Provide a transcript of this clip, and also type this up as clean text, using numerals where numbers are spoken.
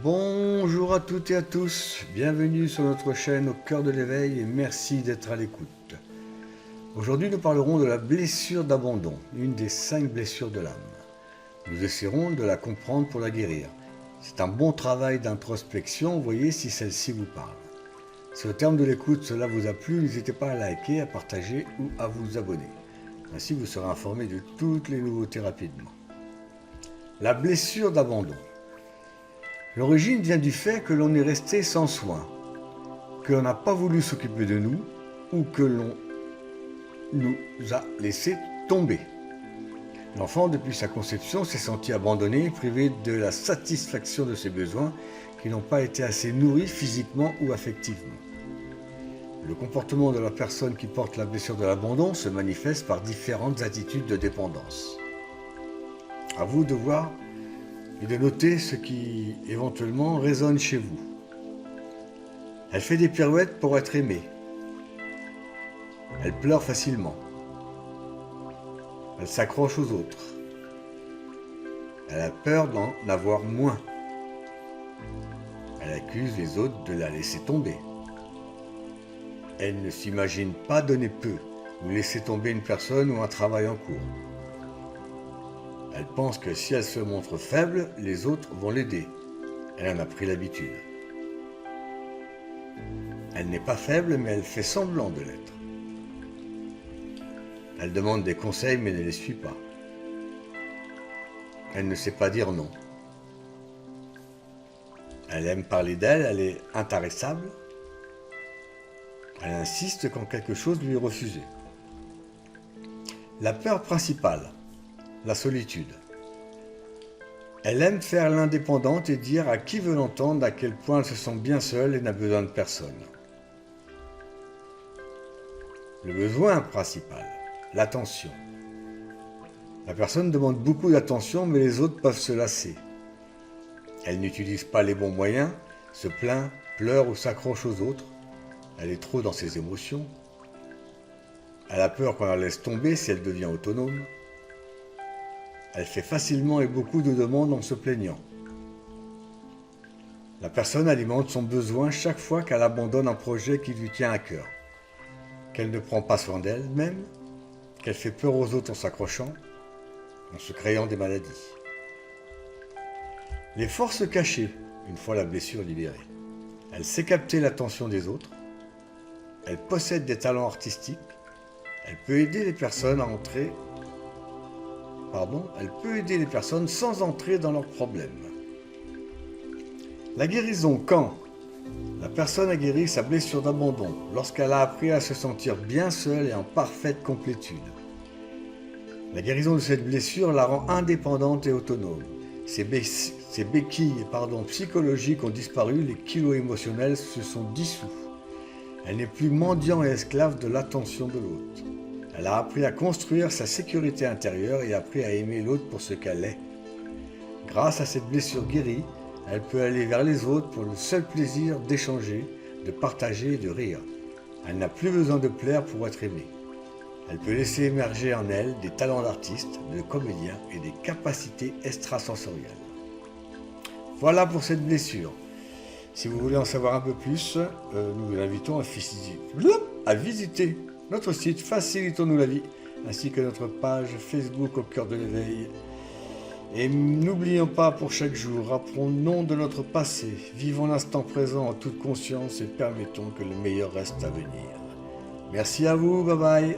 Bonjour à toutes et à tous, bienvenue sur notre chaîne Au cœur de l'éveil et merci d'être à l'écoute. Aujourd'hui nous parlerons de la blessure d'abandon, une des 5 blessures de l'âme. Nous essaierons de la comprendre pour la guérir. C'est un bon travail d'introspection, voyez si celle-ci vous parle. Si au terme de l'écoute cela vous a plu, n'hésitez pas à liker, à partager ou à vous abonner. Ainsi vous serez informé de toutes les nouveautés rapidement. La blessure d'abandon. L'origine vient du fait que l'on est resté sans soin, que l'on n'a pas voulu s'occuper de nous ou que l'on nous a laissé tomber. L'enfant, depuis sa conception, s'est senti abandonné, privé de la satisfaction de ses besoins qui n'ont pas été assez nourris physiquement ou affectivement. Le comportement de la personne qui porte la blessure de l'abandon se manifeste par différentes attitudes de dépendance. À vous de voir et de noter ce qui éventuellement résonne chez vous. Elle fait des pirouettes pour être aimée. Elle pleure facilement. Elle s'accroche aux autres. Elle a peur d'en avoir moins. Elle accuse les autres de la laisser tomber. Elle ne s'imagine pas donner peu ou laisser tomber une personne ou un travail en cours. Elle pense que si elle se montre faible, les autres vont l'aider. Elle en a pris l'habitude. Elle n'est pas faible, mais elle fait semblant de l'être. Elle demande des conseils, mais ne les suit pas. Elle ne sait pas dire non. Elle aime parler d'elle, elle est intarissable. Elle insiste quand quelque chose lui est refusé. La peur principale. La solitude. Elle aime faire l'indépendante et dire à qui veut l'entendre à quel point elle se sent bien seule et n'a besoin de personne. Le besoin principal, l'attention. La personne demande beaucoup d'attention, mais les autres peuvent se lasser. Elle n'utilise pas les bons moyens, se plaint, pleure ou s'accroche aux autres. Elle est trop dans ses émotions. Elle a peur qu'on la laisse tomber si elle devient autonome. Elle fait facilement et beaucoup de demandes en se plaignant. La personne alimente son besoin chaque fois qu'elle abandonne un projet qui lui tient à cœur, qu'elle ne prend pas soin d'elle-même, qu'elle fait peur aux autres en s'accrochant, en se créant des maladies. Les forces cachées, une fois la blessure libérée. Elle sait capter l'attention des autres. Elle possède des talents artistiques. Elle peut aider les personnes à entrer elle peut aider les personnes sans entrer dans leurs problèmes. La guérison, quand la personne a guéri sa blessure d'abandon, lorsqu'elle a appris à se sentir bien seule et en parfaite complétude. La guérison de cette blessure la rend indépendante et autonome. Ses béquilles psychologiques ont disparu, les kilos émotionnels se sont dissous. Elle n'est plus mendiant et esclave de l'attention de l'autre. Elle a appris à construire sa sécurité intérieure et appris à aimer l'autre pour ce qu'elle est. Grâce à cette blessure guérie, elle peut aller vers les autres pour le seul plaisir d'échanger, de partager et de rire. Elle n'a plus besoin de plaire pour être aimée. Elle peut laisser émerger en elle des talents d'artiste, de comédien et des capacités extrasensorielles. Voilà pour cette blessure. Si vous voulez en savoir un peu plus, nous vous invitons à visiter notre site Facilitons-nous la vie, ainsi que notre page Facebook Au cœur de l'éveil. Et n'oublions pas pour chaque jour, rappelons-nous de notre passé, vivons l'instant présent en toute conscience et permettons que le meilleur reste à venir. Merci à vous, bye bye.